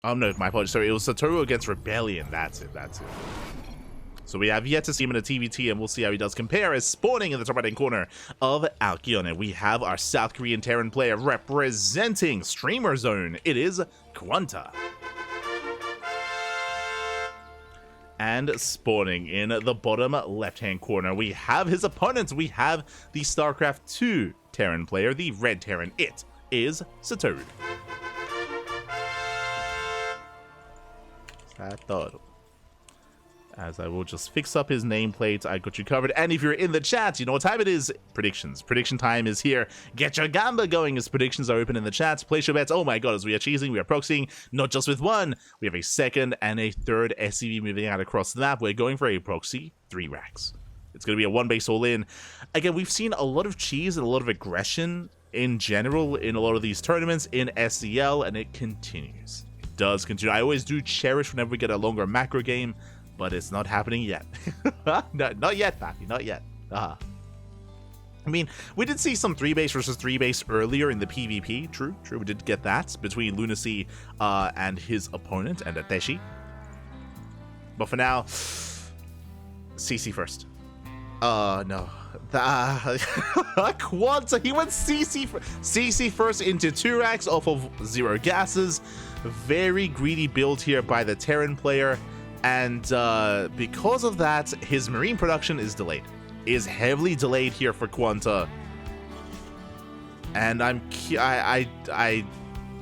Oh no, my apologies. Sorry, it was Satoru against Rebellion. That's it. So we have yet to see him in a TvT, and we'll see how he does compare as spawning in the top right-hand corner of Alkion. And we have our South Korean Terran player representing Streamer Zone. It is QuanTa. And spawning in the bottom left-hand corner, we have his opponents. We have the StarCraft 2 Terran player, the Red Terran. It is Satoru. As I will just fix up his nameplate, I got you covered. And if you're in the chat, you know what time it is. Predictions. Prediction time is here. Get your gamba going as predictions are open in the chat. Place your bets. Oh my god, as we are cheesing, we are proxying, not just with one. We have a second and a third SCV moving out across the map. We're going for a proxy 3 racks. It's going to be a 1 base all in. Again, we've seen a lot of cheese and a lot of aggression in general in a lot of these tournaments in SEL, and it continues. It does continue. I always do cherish whenever we get a longer macro game, but it's not happening yet. No, not yet, Pappy, not yet. I mean, we did see some 3-base versus 3-base earlier in the PvP. True, we did get that between Lunacy and his opponent, and Ateshi. But for now, CC first. No. QuanTa, he went CC first into 2 racks off of 0 gases. Very greedy build here by the Terran player. And because of that, his marine production is delayed. Is heavily delayed here for QuanTa. And I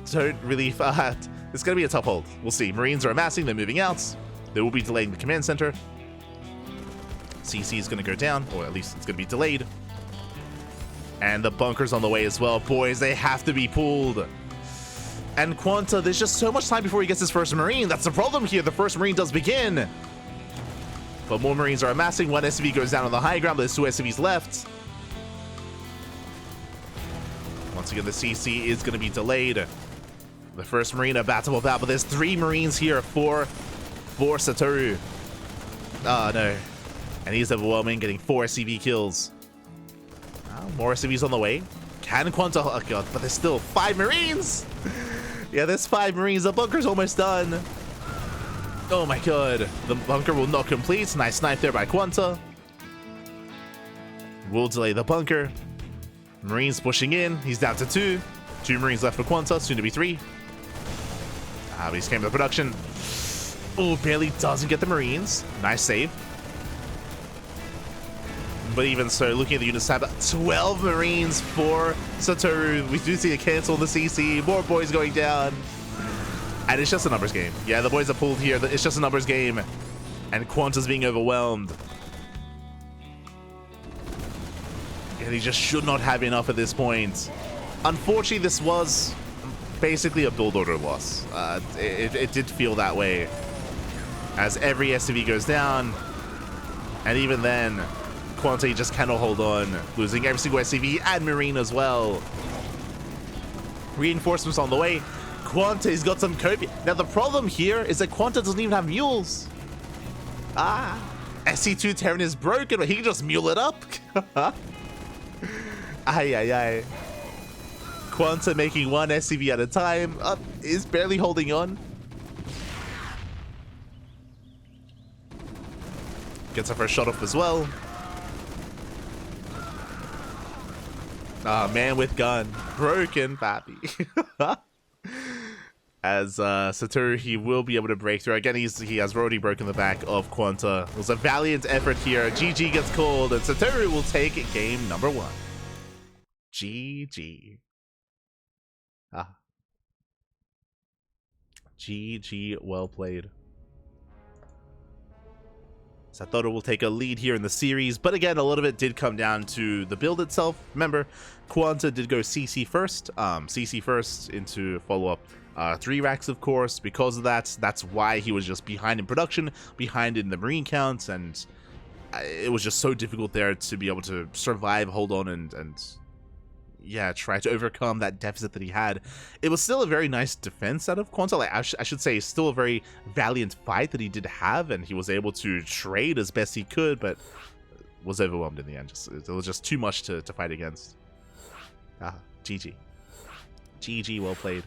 don't really... it's going to be a tough hold. We'll see. Marines are amassing. They're moving out. They will be delaying the command center. CC is going to go down, or at least it's going to be delayed. And the bunker's on the way as well. Boys, they have to be pulled. And QuanTa, there's just so much time before he gets his first Marine. That's the problem here. The first Marine does begin. But more Marines are amassing. 1 SCV goes down on the high ground. There's 2 SCVs left. Once again, the CC is going to be delayed. The first Marine about to pop out, but there's 3 Marines here for Satoru. Oh, no. And he's overwhelming, getting 4 SCV kills. More SCVs on the way. Can QuanTa... Oh, God, but there's still 5 Marines! Yeah, there's 5 Marines. The bunker's almost done. Oh, my God. The bunker will not complete. Nice snipe there by QuanTa. We'll delay the bunker. Marines pushing in. He's down to 2. 2 Marines left for QuanTa, soon to be 3. But he's came to production. Oh, barely doesn't get the Marines. Nice save. But even so, looking at the unit tab, 12 Marines for Satoru. We do see a cancel in the CC. More boys going down. And it's just a numbers game. Yeah, the boys are pulled here. It's just a numbers game. And QuanTa's being overwhelmed. And he just should not have enough at this point. Unfortunately, this was basically a build order loss. It did feel that way. As every SCV goes down. And even then... QuanTa just cannot hold on, losing every single SCV and Marine as well. Reinforcements on the way. QuanTa's got some Kobe. Now the problem here is that QuanTa doesn't even have mules. SC2 Terran is broken, but he can just mule it up. Ay. QuanTa making 1 SCV at a time. Is barely holding on. Gets her first shot off as well. Man with gun. Broken, pappy. As Satoru, he will be able to break through. Again, he has already broken the back of QuanTa. It was a valiant effort here. GG gets called, and Satoru will take game number 1. GG. GG, well played. Satoru will take a lead here in the series, but again, a lot of it did come down to the build itself. Remember, QuanTa did go CC first into follow-up 3 racks, of course. Because of that, that's why he was just behind in production, behind in the Marine counts, and it was just so difficult there to be able to survive, hold on, and yeah, try to overcome that deficit that he had. It was still a very nice defense out of QuanTa. Like, I should say, still a very valiant fight that he did have, and he was able to trade as best he could, but was overwhelmed in the end. It was just too much to fight against. GG. GG, well played.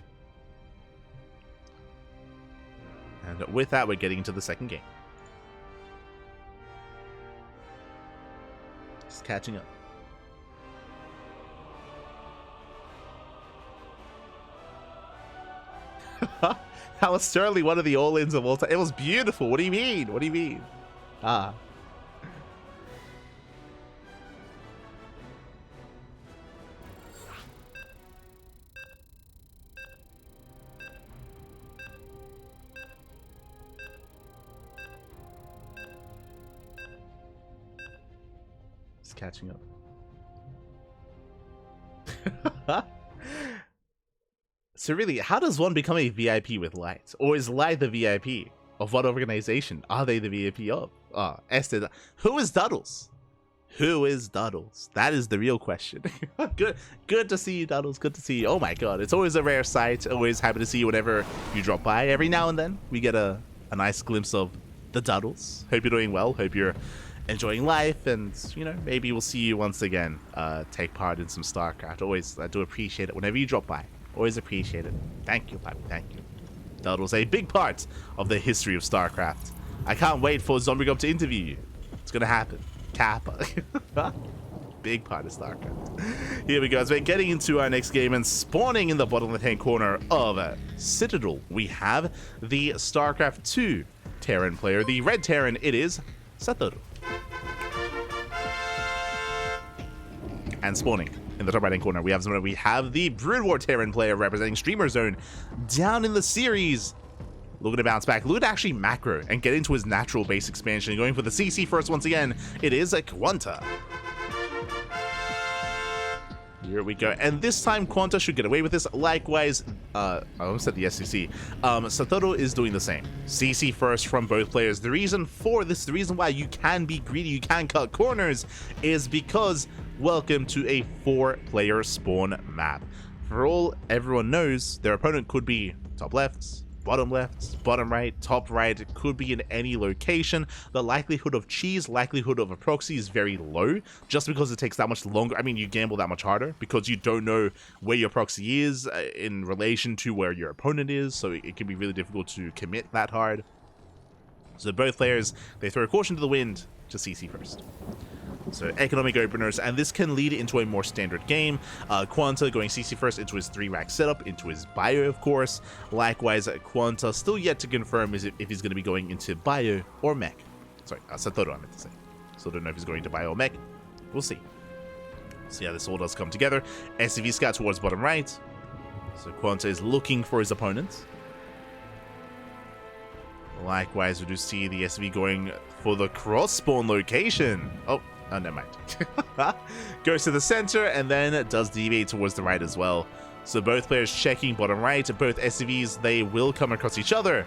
And with that, we're getting into the second game. Just catching up. That was certainly one of the all-ins of all time. It was beautiful. What do you mean? What do you mean? Ah. Just catching up. So really, how does one become a VIP with Light? Or is Light the VIP? Of what organization are they the VIP of? Esther. Who is Duddles? Who is Duddles? That is the real question. Good to see you, Duddles. Good to see you. Oh my god, it's always a rare sight. Always happy to see you whenever you drop by. Every now and then, we get a nice glimpse of the Duddles. Hope you're doing well. Hope you're enjoying life, and you know, maybe we'll see you once again. Take part in some StarCraft. Always, I do appreciate it whenever you drop by. Always appreciate it. Thank you, Bobby. Thank you. Duddles, a big part of the history of StarCraft. I can't wait for Zombie to interview you. It's gonna happen. Kappa. Big part of StarCraft. Here we go. As we're getting into our next game and spawning in the bottom left-hand corner of Citadel, we have the StarCraft 2 Terran player. The red Terran, it is Satoru. And spawning in the top right-hand corner, we have the Brood War Terran player representing Streamer Zone down in the series. Looking to bounce back, looking to actually macro and get into his natural base expansion. Going for the CC first once again, it is a QuanTa. Here we go, and this time QuanTa should get away with this. Likewise, I almost said the SEC. Satoru is doing the same. CC first from both players. The reason for this, the reason why you can be greedy, you can cut corners, is because welcome to a 4-player spawn map. For all everyone knows, their opponent could be top left, bottom right, top right. It could be in any location. The likelihood of cheese, likelihood of a proxy is very low, just because it takes that much longer. I mean, you gamble that much harder because you don't know where your proxy is in relation to where your opponent is, so it can be really difficult to commit that hard. So both players, they throw caution to the wind to CC first. So economic openers, and this can lead into a more standard game. QuanTa going CC first into his 3-rack setup, into his bio, of course. Likewise, QuanTa still yet to confirm if he's going to be going into bio or mech. Sorry, Satoru I meant to say. Still don't know if he's going to bio or mech. We'll see. See how this all does come together. SCV scout towards bottom right. So QuanTa is looking for his opponent. Likewise, we do see the SV going for the cross spawn location. Oh, never mind. Goes to the center and then does deviate towards the right as well. So both players checking bottom right. Both SCVs, they will come across each other.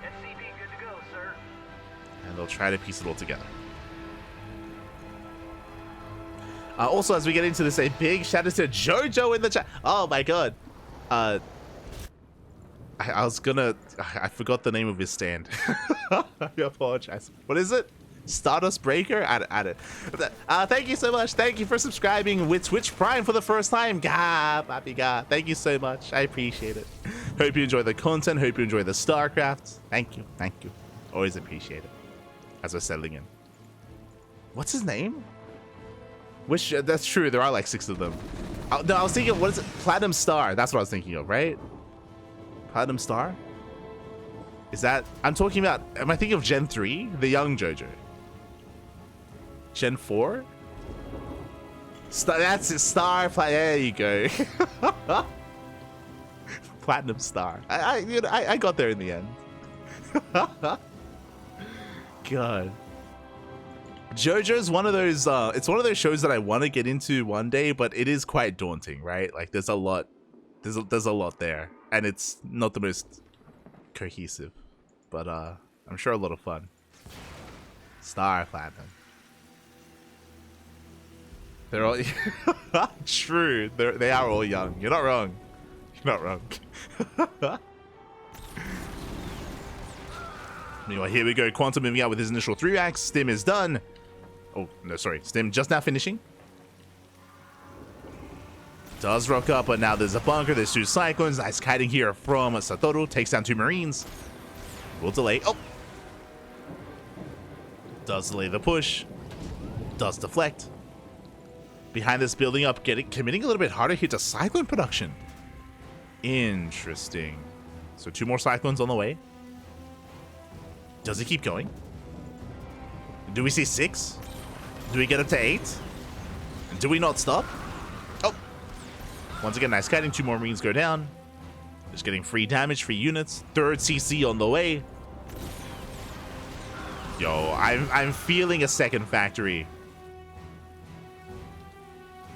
SCV good to go, sir. And they'll try to piece it all together. Also, as we get into this, a big shout out to Jojo in the chat. Oh my god. I forgot the name of his stand. I apologize. What is it? Stardust Breaker? Add it. Thank you so much. Thank you for subscribing with Twitch Prime for the first time. Papi ga. Thank you so much. I appreciate it. Hope you enjoy the content. Hope you enjoy the StarCraft. Thank you. Thank you. Always appreciate it. As we're settling in. What's his name? Which, that's true. There are like 6 of them. No, I was thinking, what is it? Platinum Star. That's what I was thinking of, right? Platinum Star? Is that... I'm talking about... Am I thinking of Gen 3? The young JoJo. Gen 4? That's it. Star... There you go. Platinum Star. I got there in the end. God. JoJo's one of those... it's one of those shows that I want to get into one day, but it is quite daunting, right? Like, there's a lot... There's a lot there. And it's not the most cohesive, but I'm sure a lot of fun. Star Platinum. They're all true. They are all young. You're not wrong. You're not wrong. Anyway, here we go. QuanTa moving out with his initial 3-racks. Stim is done. Oh no, sorry. Stim just now finishing. Does rock up, but now there's a bunker. There's 2 Cyclones. Nice kiting here from Satoru. Takes down 2 Marines. Will delay. Oh! Does delay the push. Does deflect. Behind this, building up, committing a little bit harder here to Cyclone production. Interesting. So 2 more Cyclones on the way. Does he keep going? Do we see 6? Do we get up to 8? Do we not stop? Oh! Once again, nice kiting. 2 more Marines go down. Just getting free damage, free units. 3rd CC on the way. Yo, I'm feeling a 2nd factory.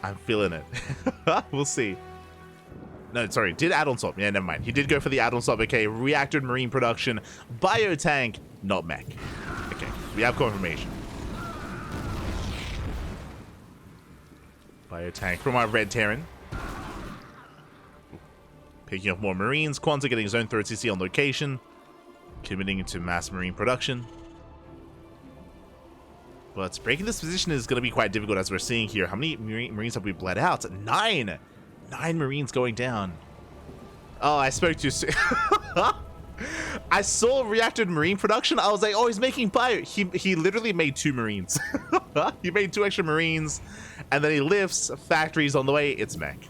I'm feeling it. We'll see. No, sorry, did add-on swap. Yeah, never mind. He did go for the add-on swap. Okay, reactor Marine production. Biotank, not mech. Okay, we have confirmation. Biotank from our Red Terran. Picking up more Marines. QuanTa getting his own 3rd CC on location. Committing into mass Marine production. But breaking this position is going to be quite difficult, as we're seeing here. How many Marines have we bled out? 9! 9 Marines going down. Oh, I spoke too soon. I saw reacted Marine production. I was like, oh, he's making bio. He literally made 2 Marines. He made 2 extra Marines. And then he lifts factories on the way. It's mech.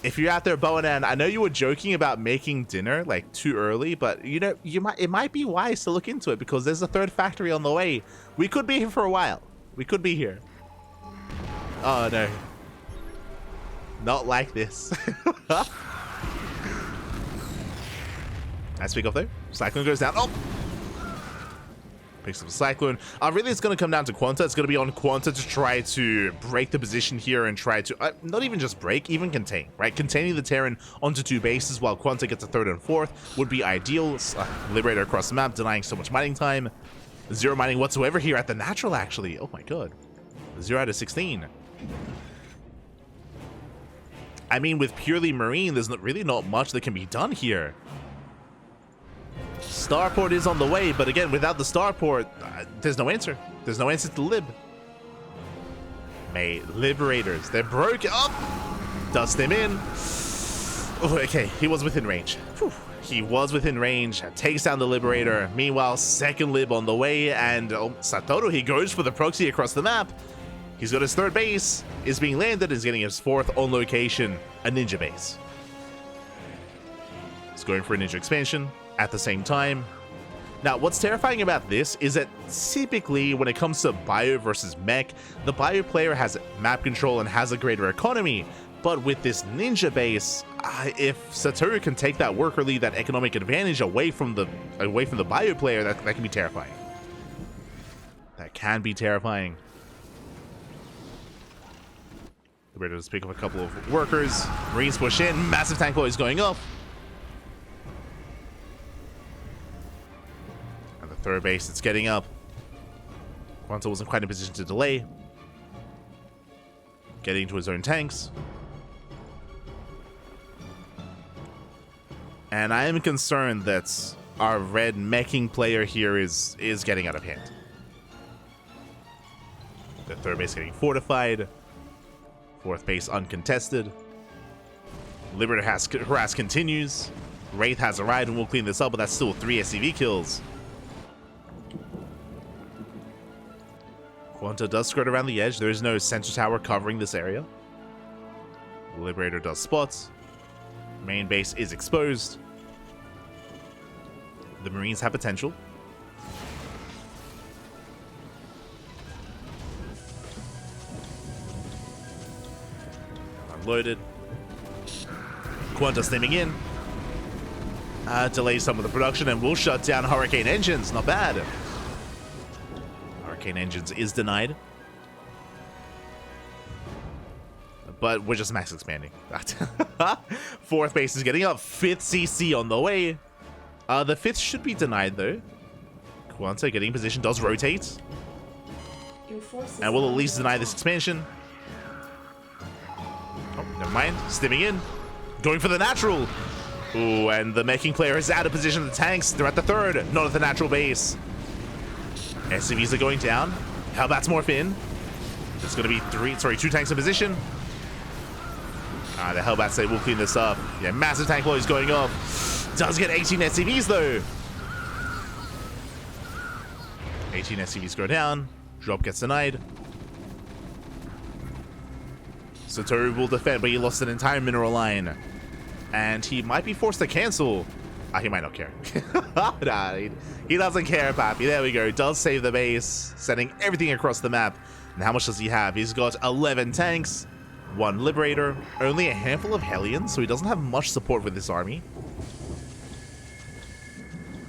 If you're out there, Boanan, I know you were joking about making dinner like too early, but you know, it might be wise to look into it, because there's a 3rd factory on the way. We could be here for a while. We could be here. Oh no. Not like this. Nice pick off though. Cyclone goes down. Oh! Picks up a Cyclone. Really, it's going to come down to QuanTa. It's going to be on QuanTa to try to break the position here and try to, not even just break, even contain, right? Containing the Terran onto 2 bases while QuanTa gets a 3rd and 4th would be ideal. Liberator across the map, denying so much mining time. 0 mining whatsoever here at the natural, actually. Oh my god. 0 out of 16. I mean, with purely Marine, there's really not much that can be done here. Starport is on the way, but again, without the Starport, there's no answer. There's no answer to Lib. Mate, Liberators, they're broken up. Dust them in. Oh, okay, he was within range. Whew. He was within range, takes down the Liberator. Meanwhile, 2nd Lib on the way, and Satoru, he goes for the proxy across the map. He's got his 3rd base, is being landed, is getting his 4th on location, a ninja base. He's going for a ninja expansion at the same time. Now, what's terrifying about this is that typically when it comes to bio versus mech, the bio player has map control and has a greater economy. But with this ninja base, if Satoru can take that worker lead, that economic advantage away from the bio player, that can be terrifying. That can be terrifying. We're going to pick up a couple of workers. Marines push in. Massive tank boys going up. And the 3rd base, it's getting up. QuanTa wasn't quite in a position to delay. Getting into his own tanks. And I am concerned that our red meching player here is getting out of hand. The 3rd base getting fortified. 4th base uncontested. Liberator harass continues. Wraith has arrived and we'll clean this up, but that's still 3 SCV kills. QuanTa does skirt around the edge. There is no sensor tower covering this area. Liberator does spots. Main base is exposed. The Marines have potential. Unloaded. QuanTa stemming in. Delays some of the production and will shut down Hurricane Engines. Not bad. Hurricane Engines is denied. But we're just max expanding. 4th base is getting up. 5th CC on the way. The 5th should be denied though. QuanTa getting in position, does rotate. And will at least deny this expansion. Oh, never mind. Stimming in. Going for the natural. Ooh, and the meching player is out of position. The tanks, they're at the 3rd, not at the natural base. SCVs are going down. How about more Finn? There's going to be 2 tanks in position. The Hellbat say will clean this up. Yeah, massive tank load is going off. Does get 18 SCVs though. 18 SCVs go down. Drop gets denied. Satoru will defend, but he lost an entire mineral line. And he might be forced to cancel. He might not care. Nah, he doesn't care, Pappy. There we go. Does save the base, sending everything across the map. And how much does he have? He's got 11 tanks, 1 Liberator, only a handful of Hellions, so he doesn't have much support with this army.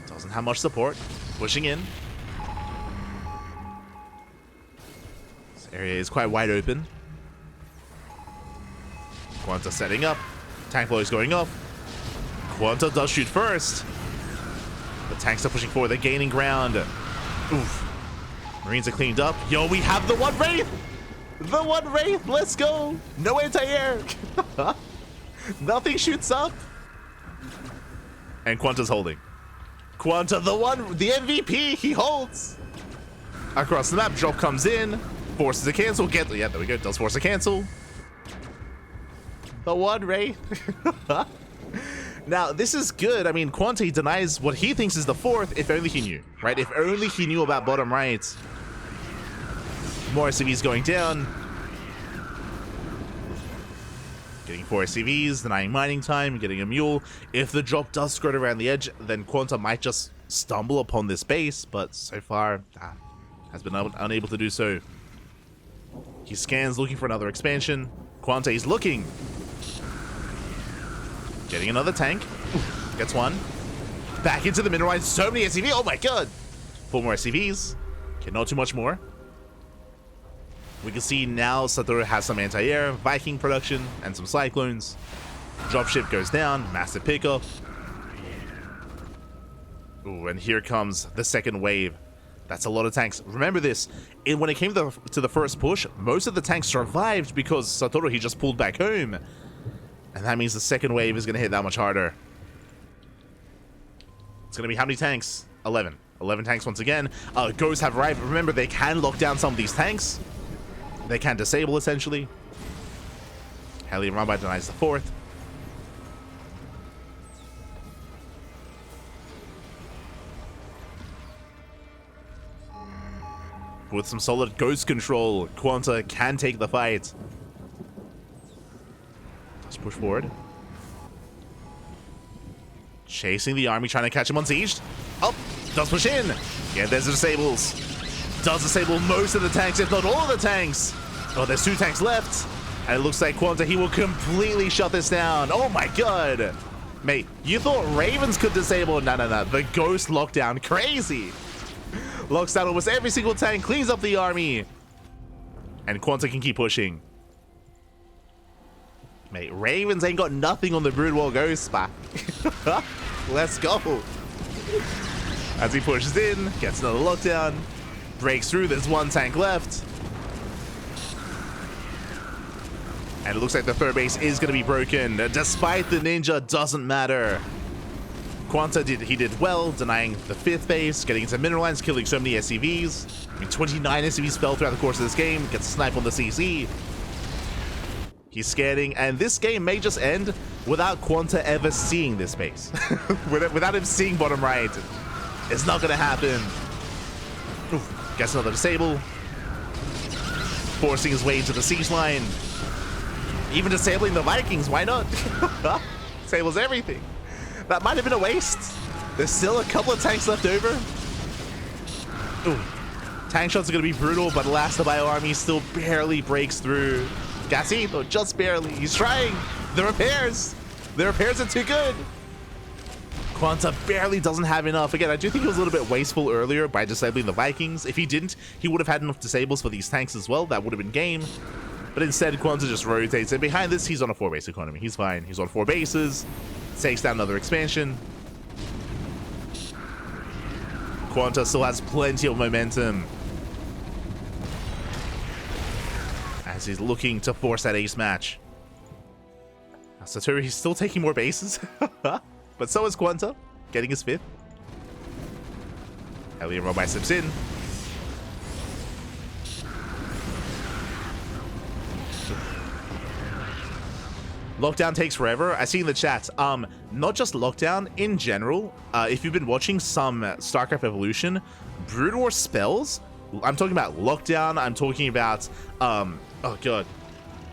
Doesn't have much support. Pushing in. This area is quite wide open. QuanTa setting up. Tank flow is going up. QuanTa does shoot first. The tanks are pushing forward. They're gaining ground. Oof. Marines are cleaned up. Yo, we have the one Wraith! The one Wraith! Let's go! No anti-air! Nothing shoots up. And QuanTa's holding. QuanTa, the MVP, he holds. Across the map, drop comes in. Forces a cancel. Yeah, there we go. Does force a cancel. The one Wraith. Now, this is good. I mean, QuanTa denies what he thinks is the 4th, if only he knew, right? If only he knew about bottom right. More SCVs going down. Getting 4 SCVs, denying mining time, getting a mule. If the drop does skirt around the edge, then QuanTa might just stumble upon this base, but so far, has been unable to do so. He scans, looking for another expansion. QuanTa is looking. Getting another tank. Gets 1. Back into the mineral line. So many SCVs. Oh my god. 4 more SCVs. Okay, not too much more. We can see now Satoru has some anti-air, Viking production, and some Cyclones. Dropship goes down. Massive pickup. Ooh, and here comes the second wave. That's a lot of tanks. Remember this. When it came to the first push, most of the tanks survived because Satoru, he just pulled back home. And that means the second wave is going to hit that much harder. It's going to be how many tanks? 11. 11 tanks once again. Ghosts have arrived. Remember, they can lock down some of these tanks. They can disable, essentially. Hellion Rabbi denies the 4th. With some solid ghost control, QuanTa can take the fight. Let's push forward. Chasing the army, trying to catch him on siege. Oh, does push in. Yeah, there's the disables. Does disable most of the tanks, if not all of the tanks. Oh, there's 2 tanks left. And it looks like QuanTa, he will completely shut this down. Oh my god. Mate, you thought Ravens could disable? No, no, no. The ghost lockdown. Crazy. Locks down almost every single tank, cleans up the army. And QuanTa can keep pushing. Mate, Ravens ain't got nothing on the Broodwall Ghost spot. Let's go. As he pushes in, gets another lockdown. Breaks through, there's 1 tank left. And it looks like the 3rd base is going to be broken. Despite the ninja, doesn't matter. QuanTa did well, denying the 5th base, getting into mineral lines, killing so many SCVs. I mean, 29 SCVs fell throughout the course of this game. Gets a snipe on the CC. He's scanning, and this game may just end without QuanTa ever seeing this base. Without him seeing bottom right. It's not going to happen. Oof, gets another disable. Forcing his way into the siege line. Even disabling the Vikings, why not? Disables everything. That might have been a waste. There's still a couple of tanks left over. Ooh. Tank shots are going to be brutal, but alas, the Bio Army still barely breaks through. Gasito, just barely. He's trying. The repairs are too good. QuanTa barely doesn't have enough. Again, I do think he was a little bit wasteful earlier by disabling the Vikings. If he didn't, he would have had enough disables for these tanks as well. That would have been game. But instead, QuanTa just rotates. And behind this, he's on a 4-base economy. He's fine. He's on 4 bases. Takes down another expansion. QuanTa still has plenty of momentum. As he's looking to force that ace match. Satoru, he's still taking more bases. But so is QuanTa, getting his 5th. Hellion Rabbi slips in. Lockdown takes forever. I see in the chat, not just Lockdown, in general, if you've been watching some StarCraft Evolution, Brood War spells, I'm talking about Lockdown, I'm talking about, oh god,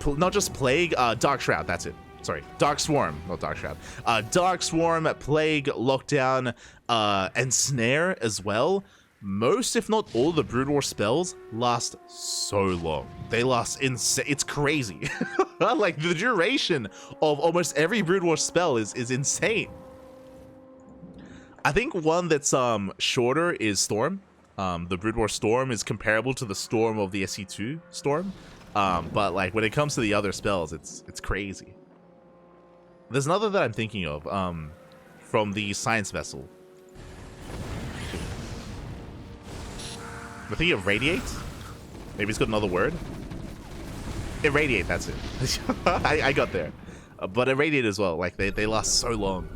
not just Plague, Dark Shroud, that's it. Sorry, Dark Swarm, not Dark Shroud. Dark Swarm, Plague, Lockdown, and Snare as well. Most, if not all, the Brood War spells last so long. They last insane. It's crazy. Like, the duration of almost every Brood War spell is insane. I think one that's shorter is Storm. The Brood War Storm is comparable to the Storm of the SE2 Storm. But like when it comes to the other spells, it's crazy. There's another that I'm thinking of from the Science Vessel. I'm thinking of Radiate. Maybe it's got another word. Irradiate, that's it. I got there. But Irradiate as well. Like they last so long.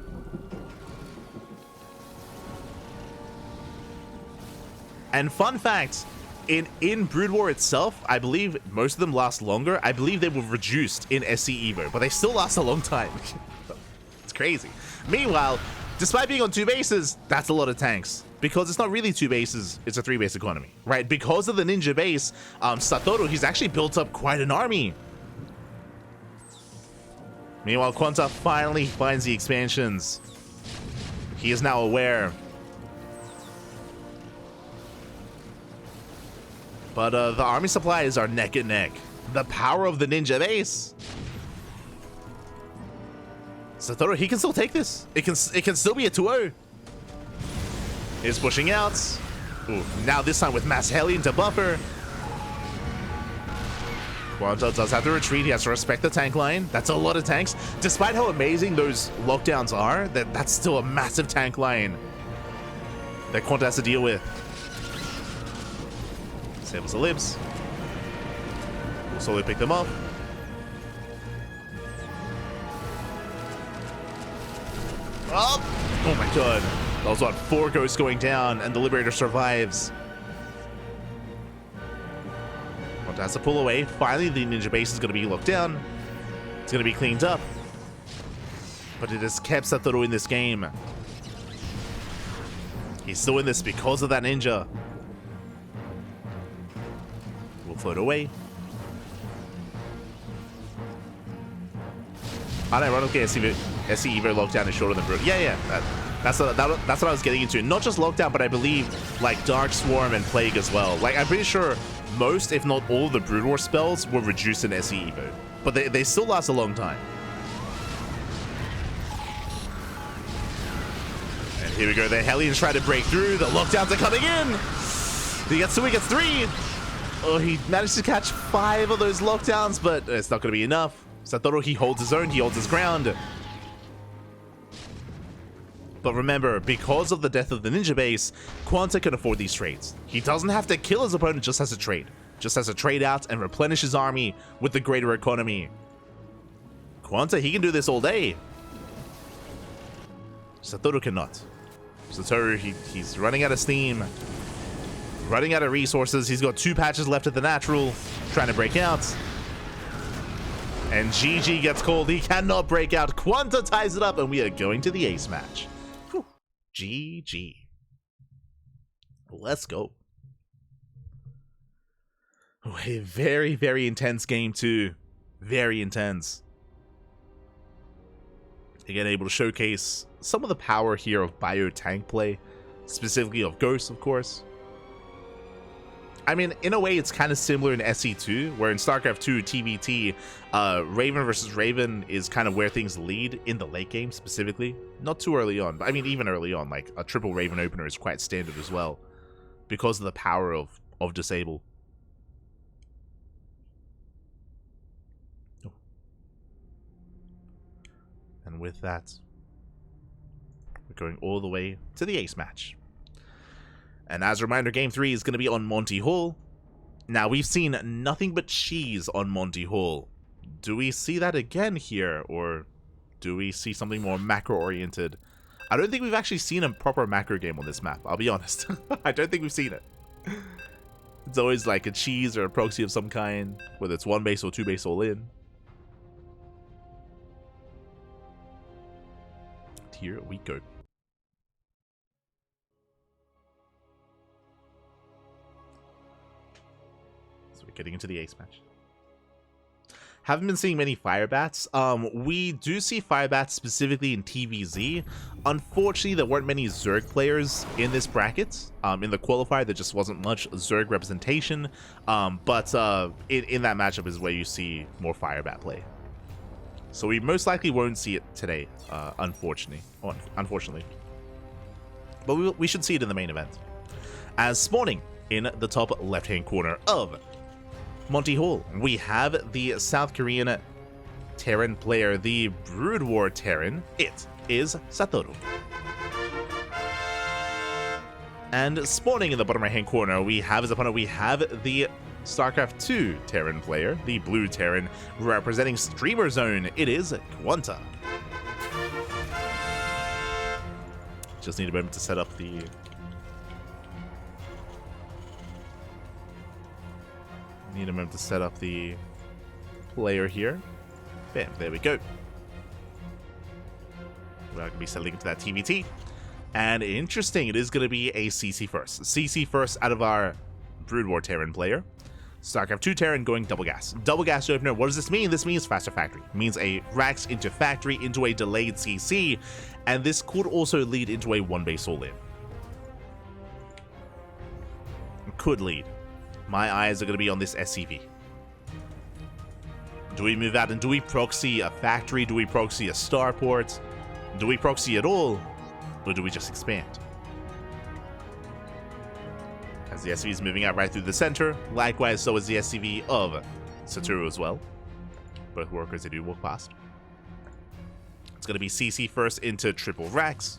And fun fact, in Brood War itself, I believe most of them last longer. I believe they were reduced in SC Evo, but they still last a long time. It's crazy. Meanwhile, despite being on 2 bases, that's a lot of tanks. Because it's not really 2 bases, it's a 3-base economy, right? Because of the ninja base, Satoru, he's actually built up quite an army. Meanwhile, QuanTa finally finds the expansions. He is now aware. But the army supplies are neck and neck. The power of the ninja base. Satoru, he can still take this. It can still be a 2-0. Is pushing out. Ooh, now this time with Mass Hellion to buffer. QuanTa does have to retreat. He has to respect the tank line. That's a lot of tanks. Despite how amazing those lockdowns are, that's still a massive tank line that QuanTa has to deal with. Sables the libs. We'll slowly pick them up. Oh my god. That was what, 4 ghosts going down, and the Liberator survives. QuanTa has to pull away. Finally, the ninja base is going to be locked down. It's going to be cleaned up. But it has kept Satoru in this game. He's still in this because of that ninja. We'll float away. Unironically, SE Evo lockdown is shorter than Brood. Yeah. That's what I was getting into. Not just Lockdown, but I believe like Dark Swarm and Plague as well. Like I'm pretty sure most, if not all, of the Brood War spells were reduced in SE Evo, but they still last a long time. And here we go. The Hellions try to break through. The lockdowns are coming in. He gets 2. He gets 3. Oh, he managed to catch 5 of those lockdowns, but it's not going to be enough. Satoru, he holds his own. He holds his ground. But remember, because of the death of the ninja base, QuanTa can afford these trades. He doesn't have to kill his opponent, just has to trade. Just has to trade out and replenish his army with the greater economy. QuanTa, he can do this all day. Satoru cannot. Satoru, he's running out of steam. Running out of resources. He's got 2 patches left at the natural. Trying to break out. And GG gets called. He cannot break out. QuanTa ties it up, and we are going to the ace match. Whew. GG. Let's go. A very, very intense game too. Very intense. Again, able to showcase some of the power here of bio tank play, specifically of Ghosts, of course. I mean, in a way, it's kind of similar in SE2, where in StarCraft 2 TvT, Raven versus Raven is kind of where things lead in the late game, specifically. Not too early on, but I mean, even early on, like a triple Raven opener is quite standard as well, because of the power of Disable. And with that, we're going all the way to the ace match. And as a reminder, Game 3 is going to be on Monty Hall. Now, we've seen nothing but cheese on Monty Hall. Do we see that again here, or do we see something more macro-oriented? I don't think we've actually seen a proper macro game on this map, I'll be honest. I don't think we've seen it. It's always like a cheese or a proxy of some kind, whether it's 1 base or 2 base all in. here we go. So we're getting into the ace match. Haven't been seeing many Firebats. We do see Firebats specifically in TvZ. Unfortunately, there weren't many Zerg players in this bracket. In the qualifier, there just wasn't much Zerg representation. But in that matchup is where you see more Firebat play. So we most likely won't see it today, unfortunately. But we should see it in the main event. As spawning in the top left-hand corner of Monty Hall, we have the South Korean Terran player, the Brood War Terran. It is Satoru. And spawning in the bottom right-hand corner, we have as opponent, we have the StarCraft 2 Terran player, the Blue Terran, representing Streamer Zone. It is QuanTa. Just need a moment to set up the... Need a moment to set up the player here. Bam, there we go. We're going to be settling into that TvT. And interesting, it is going to be a CC first. CC first out of our Brood War Terran player. StarCraft 2 Terran going double gas. Double gas opener, what does this mean? This means faster factory. It means a Rax into factory into a delayed CC. And this could also lead into a one base all in. Could lead. My eyes are going to be on this SCV. Do we move out and do we proxy a factory? Do we proxy a starport? Do we proxy at all? Or do we just expand? As the SCV is moving out right through the center. Likewise, so is the SCV of Satoru as well. Both workers, they do walk past. It's going to be CC first into triple Rax.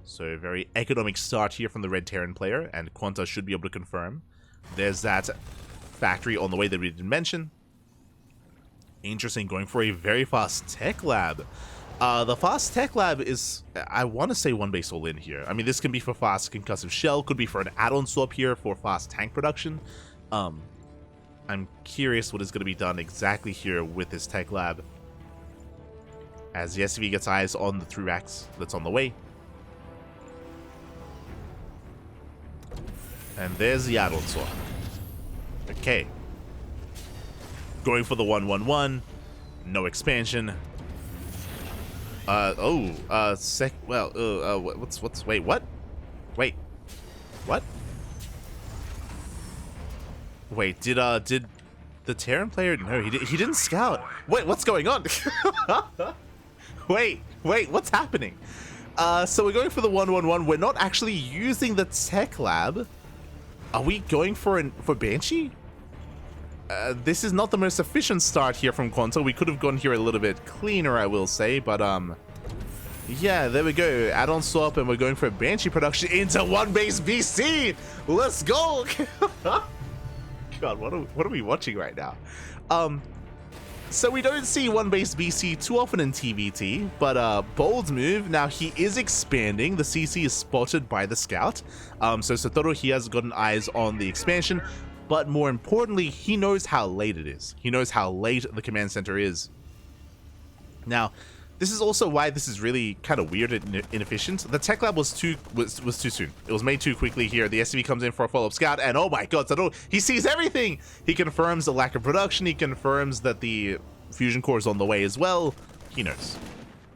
So a very economic start here from the Red Terran player, and QuanTa should be able to confirm. There's that factory on the way that we didn't mention. Interesting, going for a very fast tech lab. The fast tech lab is, I want to say one base all in here. I mean, this can be for fast concussive shell, could be for an add-on swap here for fast tank production. I'm curious what is going to be done exactly here with this tech lab. As the SCV gets eyes on the 3-Rax that's on the way. And there's the add-on swap. Okay. Going for the 1-1-1. No expansion. Wait, what? Wait. What? Wait, did the Terran player, no, he didn't scout. Wait, what's going on? wait, what's happening? So we're going for the 1-1-1. We're not actually using the tech lab. Are we going for Banshee? This is not the most efficient start here from QuanTa. We could have gone here a little bit cleaner, I will say, but yeah, there we go. Add-on swap, and we're going for a Banshee production into one base BC. Let's go. God, what are we watching right now? So we don't see one base BC too often in TvT, but bold move. Now he is expanding. The CC is spotted by the scout. So Satoru, he has gotten eyes on the expansion, but more importantly, he knows how late it is. He knows how late the command center is. Now, this is also why this is really kind of weird and inefficient. The tech lab was too soon. It was made too quickly here. The SCV comes in for a follow-up scout, and oh my god, Satoru, he sees everything! He confirms the lack of production, he confirms that the fusion core is on the way as well. He knows.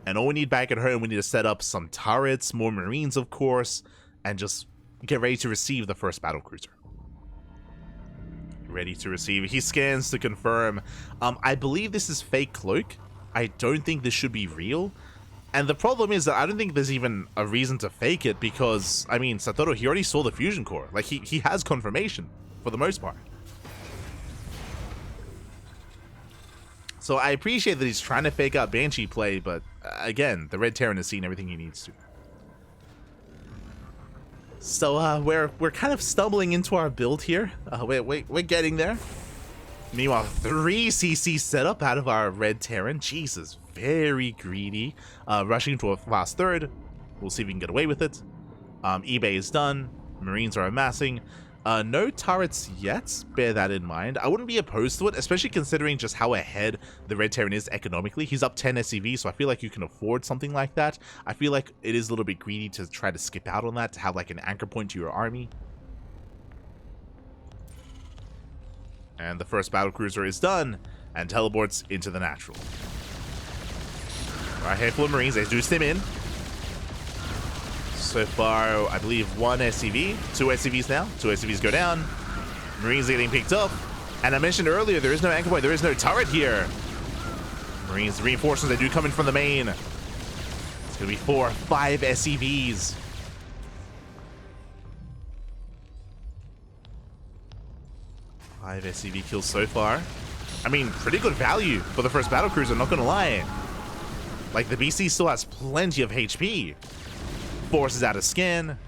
And all we need back at home, we need to set up some turrets, more marines of course, and just get ready to receive the first battle cruiser. Ready to receive. He scans to confirm. I believe this is fake cloak. I don't think this should be real. And the problem is that I don't think there's even a reason to fake it because, I mean, Satoru, he already saw the fusion core. Like, he has confirmation for the most part. So I appreciate that he's trying to fake out Banshee play, but again, the Red Terran has seen everything he needs to. So we're kind of stumbling into our build here. We're getting there. Meanwhile, 3 CC setup out of our Red Terran. Jesus, very greedy. Rushing to a fast third. We'll see if we can get away with it. eBay is done. Marines are amassing. No turrets yet, bear that in mind. I wouldn't be opposed to it, especially considering just how ahead the Red Terran is economically. He's up 10 SCV, so I feel like you can afford something like that. I feel like it is a little bit greedy to try to skip out on that, to have like an anchor point to your army. And the first battlecruiser is done, and teleports into the natural. Alright, handful of Marines, they do stim in. So far, I believe 1 SCV, 2 SCVs now. 2 SCVs go down. Marines are getting picked up. And I mentioned earlier, there is no anchor point, there is no turret here. Marines, reinforcements, they do come in from the main. It's going to be 4 or 5 SCVs. Five SCV kills so far. I mean, pretty good value for the first battlecruiser, not going to lie. Like, the BC still has plenty of HP. Forces out a scan.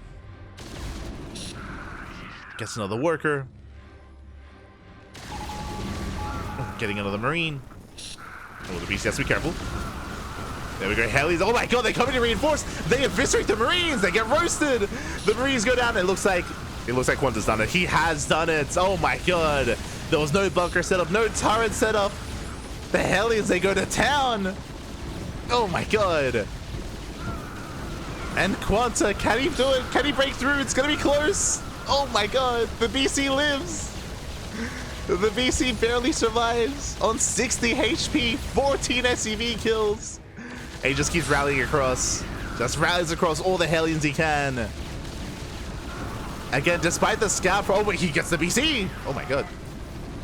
Gets another worker. Getting another Marine. Oh, the BC has to be careful. There we go. Helis. Oh my god, they come in to reinforce. They eviscerate the Marines. They get roasted. The Marines go down. It looks like QuanTa's done it. He has done it. Oh my god. There was no bunker set up, no turret set up. The Hellions, they go to town. Oh my god. And QuanTa, can he do it? Can he break through? It's gonna be close. Oh my god, the BC lives. The BC barely survives on 60 HP, 14 SCV kills. And he just keeps rallying across. Just rallies across all the Hellions he can. Again, despite the scout, oh wait, he gets the BC. Oh my god.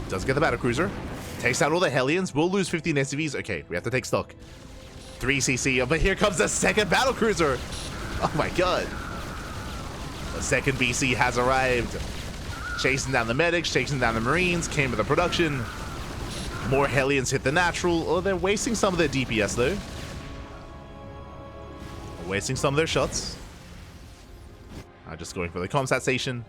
Does get the battlecruiser. Takes out all the Hellions. We'll lose 15 SCVs. Okay, we have to take stock. 3 CC, but here comes the second battlecruiser. Oh my god. The second BC has arrived. Chasing down the medics, chasing down the Marines, came with the production. More Hellions hit the natural. Oh, they're wasting some of their DPS though. Wasting some of their shots. Just going for the comsat station.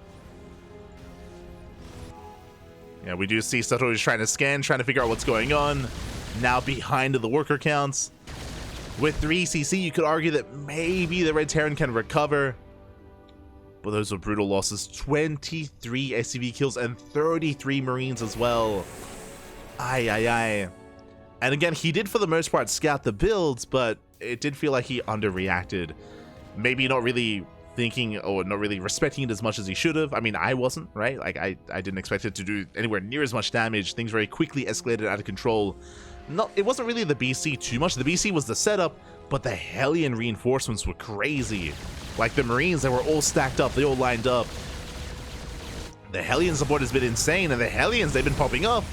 Yeah, we do see Satoru's trying to scan, trying to figure out what's going on. Now behind the worker counts. With 3 CC, you could argue that maybe the Red Terran can recover. But those are brutal losses. 23 SCV kills and 33 Marines as well. Aye, aye, aye. And again, he did for the most part scout the builds, but it did feel like he underreacted. Maybe not really thinking or not really respecting it as much as he should have. I mean, I wasn't, right? Like, I didn't expect it to do anywhere near as much damage. Things very quickly escalated out of control. It wasn't really the BC too much. The BC was the setup, but the Hellion reinforcements were crazy. Like the Marines, they were all stacked up. They all lined up. The Hellion support has been insane, and the Hellions, they've been popping up.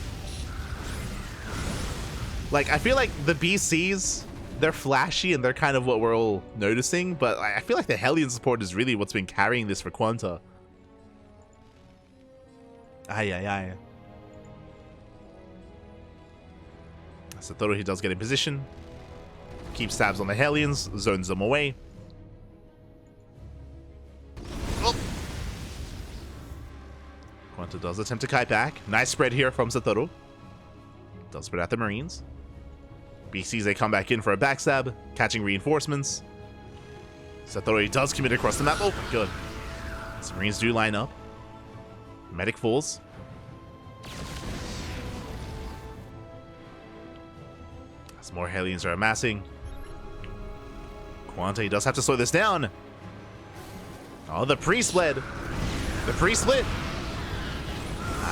Like, I feel like the BCs, they're flashy and they're kind of what we're all noticing, but I feel like the Hellion support is really what's been carrying this for QuanTa. Aye, aye, aye. Satoru, he does get in position. Keeps tabs on the Hellions, zones them away. Oh. QuanTa does attempt to kite back. Nice spread here from Satoru. Does spread out the Marines. BCs, they come back in for a backstab, catching reinforcements. Satoru does commit across the map. Oh, good. Some Marines do line up. Medic falls. As more Hellions are amassing. QuanTa, he does have to slow this down. Oh, the pre-split. The pre-split.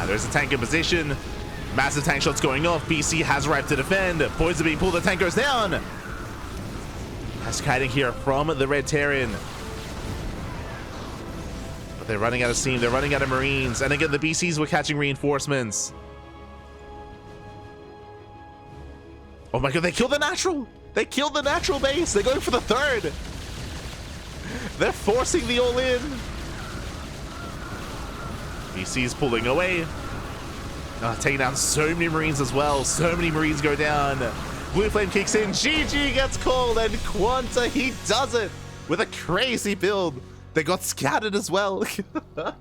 There's a tank in position. Massive tank shots going off. BC has arrived to defend. Points are being pulled. The tank goes down. Nice kiting here from the Red Terran. But they're running out of steam. They're running out of Marines. And again, the BCs were catching reinforcements. Oh my god, they killed the natural. They killed the natural base. They're going for the third. They're forcing the all-in. BC's pulling away. Taking down so many Marines as well. So many Marines go down. Blue Flame kicks in. GG gets called, and QuanTa, he does it with a crazy build. They got scattered as well. But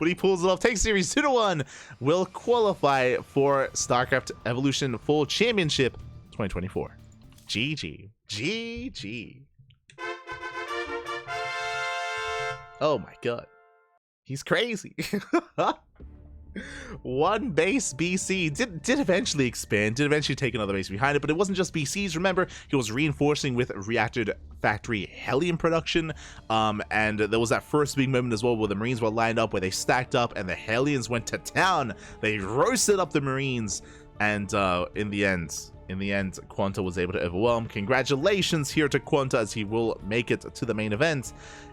he pulls it off. Takes series 2-1. Will qualify for StarCraft Evolution Full Championship 2024. GG. GG. Oh my god. He's crazy. One base BC did eventually expand, did eventually take another base behind it, but it wasn't just BCs. Remember, he was reinforcing with reactor factory helium production, and there was that first big moment as well where the Marines were lined up, where they stacked up and the Hellions went to town. They roasted up the Marines, and in the end, QuanTa was able to overwhelm. Congratulations here to QuanTa, as he will make it to the main event.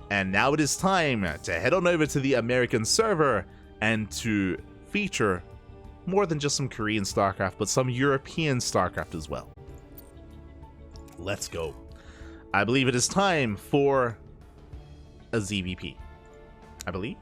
And now it is time to head on over to the American server and to feature more than just some Korean StarCraft, but some European StarCraft as well. Let's go. I believe it is time for a ZVP. I believe.